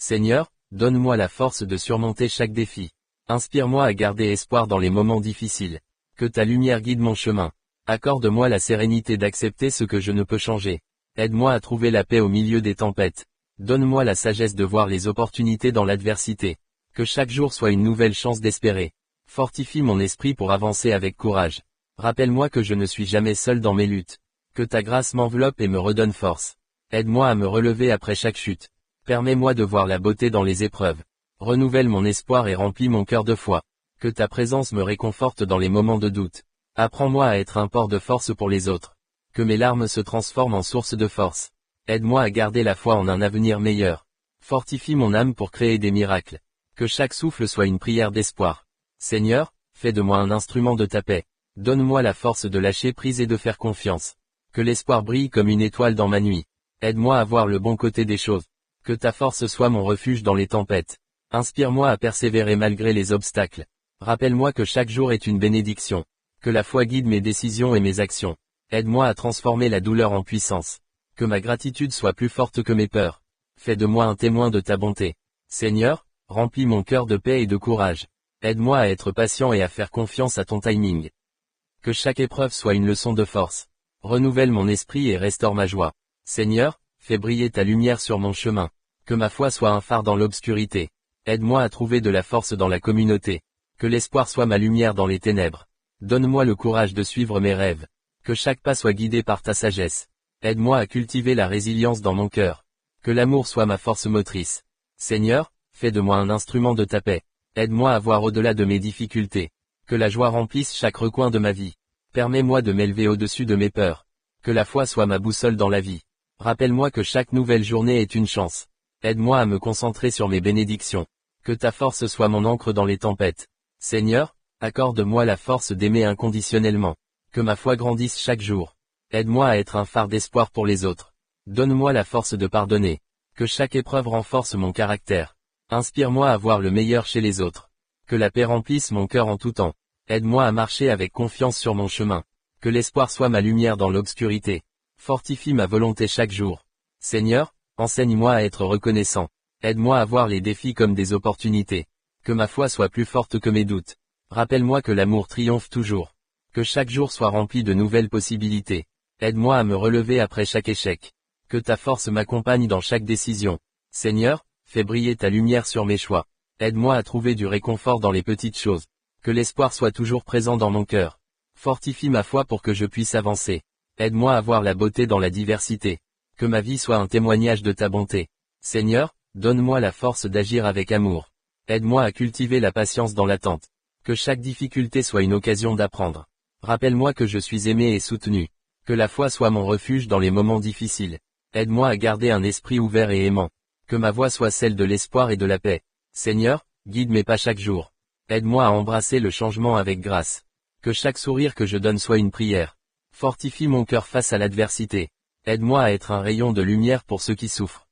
Seigneur, donne-moi la force de surmonter chaque défi. Inspire-moi à garder espoir dans les moments difficiles. Que ta lumière guide mon chemin. Accorde-moi la sérénité d'accepter ce que je ne peux changer. Aide-moi à trouver la paix au milieu des tempêtes. Donne-moi la sagesse de voir les opportunités dans l'adversité. Que chaque jour soit une nouvelle chance d'espérer. Fortifie mon esprit pour avancer avec courage. Rappelle-moi que je ne suis jamais seul dans mes luttes. Que ta grâce m'enveloppe et me redonne force. Aide-moi à me relever après chaque chute. Permets-moi de voir la beauté dans les épreuves. Renouvelle mon espoir et remplis mon cœur de foi. Que ta présence me réconforte dans les moments de doute. Apprends-moi à être un port de force pour les autres. Que mes larmes se transforment en source de force. Aide-moi à garder la foi en un avenir meilleur. Fortifie mon âme pour créer des miracles. Que chaque souffle soit une prière d'espoir. Seigneur, fais de moi un instrument de ta paix. Donne-moi la force de lâcher prise et de faire confiance. Que l'espoir brille comme une étoile dans ma nuit. Aide-moi à voir le bon côté des choses. Que ta force soit mon refuge dans les tempêtes. Inspire-moi à persévérer malgré les obstacles. Rappelle-moi que chaque jour est une bénédiction. Que la foi guide mes décisions et mes actions. Aide-moi à transformer la douleur en puissance. Que ma gratitude soit plus forte que mes peurs. Fais de moi un témoin de ta bonté. Seigneur, remplis mon cœur de paix et de courage. Aide-moi à être patient et à faire confiance à ton timing. Que chaque épreuve soit une leçon de force. Renouvelle mon esprit et restaure ma joie. Seigneur, fais briller ta lumière sur mon chemin. Que ma foi soit un phare dans l'obscurité. Aide-moi à trouver de la force dans la communauté. Que l'espoir soit ma lumière dans les ténèbres. Donne-moi le courage de suivre mes rêves. Que chaque pas soit guidé par ta sagesse. Aide-moi à cultiver la résilience dans mon cœur. Que l'amour soit ma force motrice. Seigneur, fais de moi un instrument de ta paix. Aide-moi à voir au-delà de mes difficultés. Que la joie remplisse chaque recoin de ma vie. Permets-moi de m'élever au-dessus de mes peurs. Que la foi soit ma boussole dans la vie. Rappelle-moi que chaque nouvelle journée est une chance. Aide-moi à me concentrer sur mes bénédictions. Que ta force soit mon encre dans les tempêtes. Seigneur, accorde-moi la force d'aimer inconditionnellement. Que ma foi grandisse chaque jour. Aide-moi à être un phare d'espoir pour les autres. Donne-moi la force de pardonner. Que chaque épreuve renforce mon caractère. Inspire-moi à voir le meilleur chez les autres. Que la paix remplisse mon cœur en tout temps. Aide-moi à marcher avec confiance sur mon chemin. Que l'espoir soit ma lumière dans l'obscurité. Fortifie ma volonté chaque jour. Seigneur, enseigne-moi à être reconnaissant. Aide-moi à voir les défis comme des opportunités. Que ma foi soit plus forte que mes doutes. Rappelle-moi que l'amour triomphe toujours. Que chaque jour soit rempli de nouvelles possibilités. Aide-moi à me relever après chaque échec. Que ta force m'accompagne dans chaque décision. Seigneur, fais briller ta lumière sur mes choix. Aide-moi à trouver du réconfort dans les petites choses. Que l'espoir soit toujours présent dans mon cœur. Fortifie ma foi pour que je puisse avancer. Aide-moi à voir la beauté dans la diversité. Que ma vie soit un témoignage de ta bonté. Seigneur, donne-moi la force d'agir avec amour. Aide-moi à cultiver la patience dans l'attente. Que chaque difficulté soit une occasion d'apprendre. Rappelle-moi que je suis aimé et soutenu. Que la foi soit mon refuge dans les moments difficiles. Aide-moi à garder un esprit ouvert et aimant. Que ma voix soit celle de l'espoir et de la paix. Seigneur, guide mes pas chaque jour. Aide-moi à embrasser le changement avec grâce. Que chaque sourire que je donne soit une prière. Fortifie mon cœur face à l'adversité. Aide-moi à être un rayon de lumière pour ceux qui souffrent.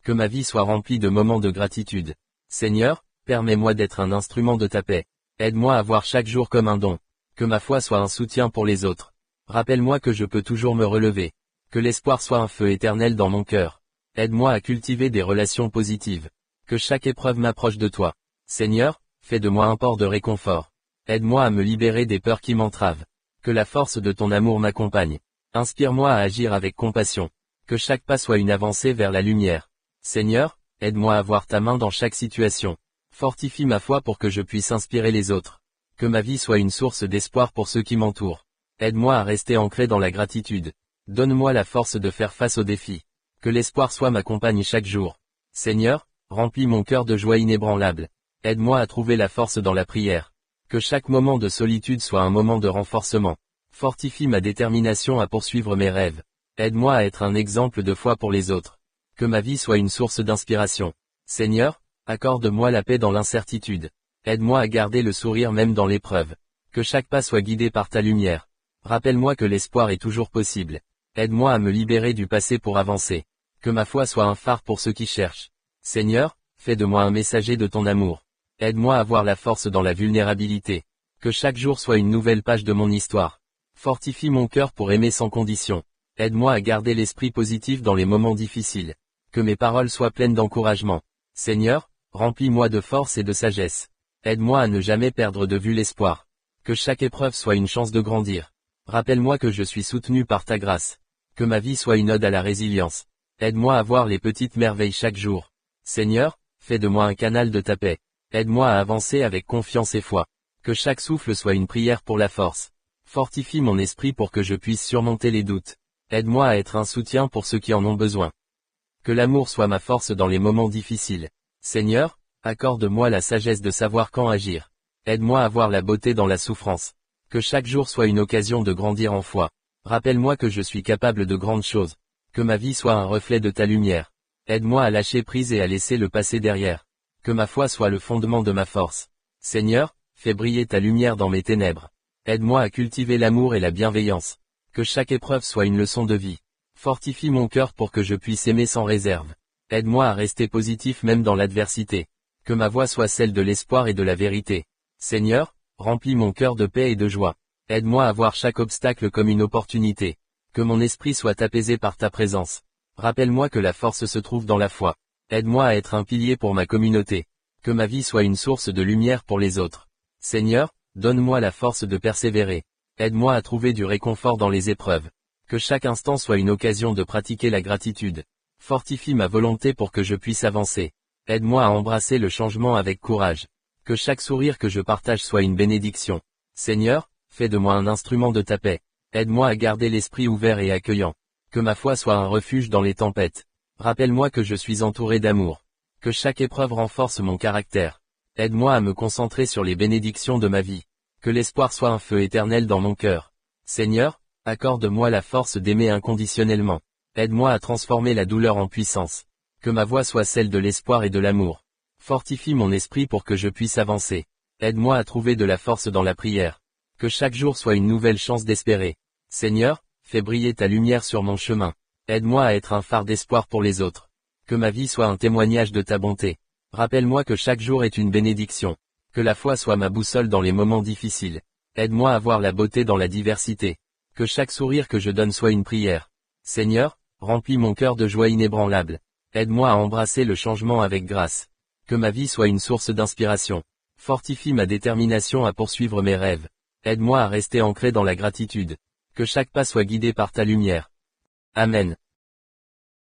Que ma vie soit remplie de moments de gratitude. Seigneur, permets-moi d'être un instrument de ta paix. Aide-moi à voir chaque jour comme un don. Que ma foi soit un soutien pour les autres. Rappelle-moi que je peux toujours me relever. Que l'espoir soit un feu éternel dans mon cœur. Aide-moi à cultiver des relations positives. Que chaque épreuve m'approche de toi. Seigneur, fais de moi un port de réconfort. Aide-moi à me libérer des peurs qui m'entravent. Que la force de ton amour m'accompagne. Inspire-moi à agir avec compassion. Que chaque pas soit une avancée vers la lumière. Seigneur, aide-moi à voir ta main dans chaque situation. Fortifie ma foi pour que je puisse inspirer les autres. Que ma vie soit une source d'espoir pour ceux qui m'entourent. Aide-moi à rester ancré dans la gratitude. Donne-moi la force de faire face aux défis. Que l'espoir soit ma compagne chaque jour. Seigneur, remplis mon cœur de joie inébranlable. Aide-moi à trouver la force dans la prière. Que chaque moment de solitude soit un moment de renforcement. Fortifie ma détermination à poursuivre mes rêves. Aide-moi à être un exemple de foi pour les autres. Que ma vie soit une source d'inspiration. Seigneur, accorde-moi la paix dans l'incertitude. Aide-moi à garder le sourire même dans l'épreuve. Que chaque pas soit guidé par ta lumière. Rappelle-moi que l'espoir est toujours possible. Aide-moi à me libérer du passé pour avancer. Que ma foi soit un phare pour ceux qui cherchent. Seigneur, fais de moi un messager de ton amour. Aide-moi à voir la force dans la vulnérabilité. Que chaque jour soit une nouvelle page de mon histoire. Fortifie mon cœur pour aimer sans condition. Aide-moi à garder l'esprit positif dans les moments difficiles. Que mes paroles soient pleines d'encouragement. Seigneur, remplis-moi de force et de sagesse. Aide-moi à ne jamais perdre de vue l'espoir. Que chaque épreuve soit une chance de grandir. Rappelle-moi que je suis soutenu par ta grâce. Que ma vie soit une ode à la résilience. Aide-moi à voir les petites merveilles chaque jour. Seigneur, fais de moi un canal de ta paix. Aide-moi à avancer avec confiance et foi. Que chaque souffle soit une prière pour la force. Fortifie mon esprit pour que je puisse surmonter les doutes. Aide-moi à être un soutien pour ceux qui en ont besoin. Que l'amour soit ma force dans les moments difficiles. Seigneur, accorde-moi la sagesse de savoir quand agir. Aide-moi à voir la beauté dans la souffrance. Que chaque jour soit une occasion de grandir en foi. Rappelle-moi que je suis capable de grandes choses. Que ma vie soit un reflet de ta lumière. Aide-moi à lâcher prise et à laisser le passé derrière. Que ma foi soit le fondement de ma force. Seigneur, fais briller ta lumière dans mes ténèbres. Aide-moi à cultiver l'amour et la bienveillance. Que chaque épreuve soit une leçon de vie. Fortifie mon cœur pour que je puisse aimer sans réserve. Aide-moi à rester positif même dans l'adversité. Que ma voix soit celle de l'espoir et de la vérité. Seigneur, remplis mon cœur de paix et de joie. Aide-moi à voir chaque obstacle comme une opportunité. Que mon esprit soit apaisé par ta présence. Rappelle-moi que la force se trouve dans la foi. Aide-moi à être un pilier pour ma communauté. Que ma vie soit une source de lumière pour les autres. Seigneur, donne-moi la force de persévérer. Aide-moi à trouver du réconfort dans les épreuves. Que chaque instant soit une occasion de pratiquer la gratitude. Fortifie ma volonté pour que je puisse avancer. Aide-moi à embrasser le changement avec courage. Que chaque sourire que je partage soit une bénédiction. Seigneur, fais de moi un instrument de ta paix. Aide-moi à garder l'esprit ouvert et accueillant. Que ma foi soit un refuge dans les tempêtes. Rappelle-moi que je suis entouré d'amour. Que chaque épreuve renforce mon caractère. Aide-moi à me concentrer sur les bénédictions de ma vie. Que l'espoir soit un feu éternel dans mon cœur. Seigneur, accorde-moi la force d'aimer inconditionnellement. Aide-moi à transformer la douleur en puissance. Que ma voix soit celle de l'espoir et de l'amour. Fortifie mon esprit pour que je puisse avancer. Aide-moi à trouver de la force dans la prière. Que chaque jour soit une nouvelle chance d'espérer. Seigneur, fais briller ta lumière sur mon chemin. Aide-moi à être un phare d'espoir pour les autres. Que ma vie soit un témoignage de ta bonté. Rappelle-moi que chaque jour est une bénédiction. Que la foi soit ma boussole dans les moments difficiles. Aide-moi à voir la beauté dans la diversité. Que chaque sourire que je donne soit une prière. Seigneur, remplis mon cœur de joie inébranlable. Aide-moi à embrasser le changement avec grâce. Que ma vie soit une source d'inspiration. Fortifie ma détermination à poursuivre mes rêves. Aide-moi à rester ancré dans la gratitude. Que chaque pas soit guidé par ta lumière. Amen.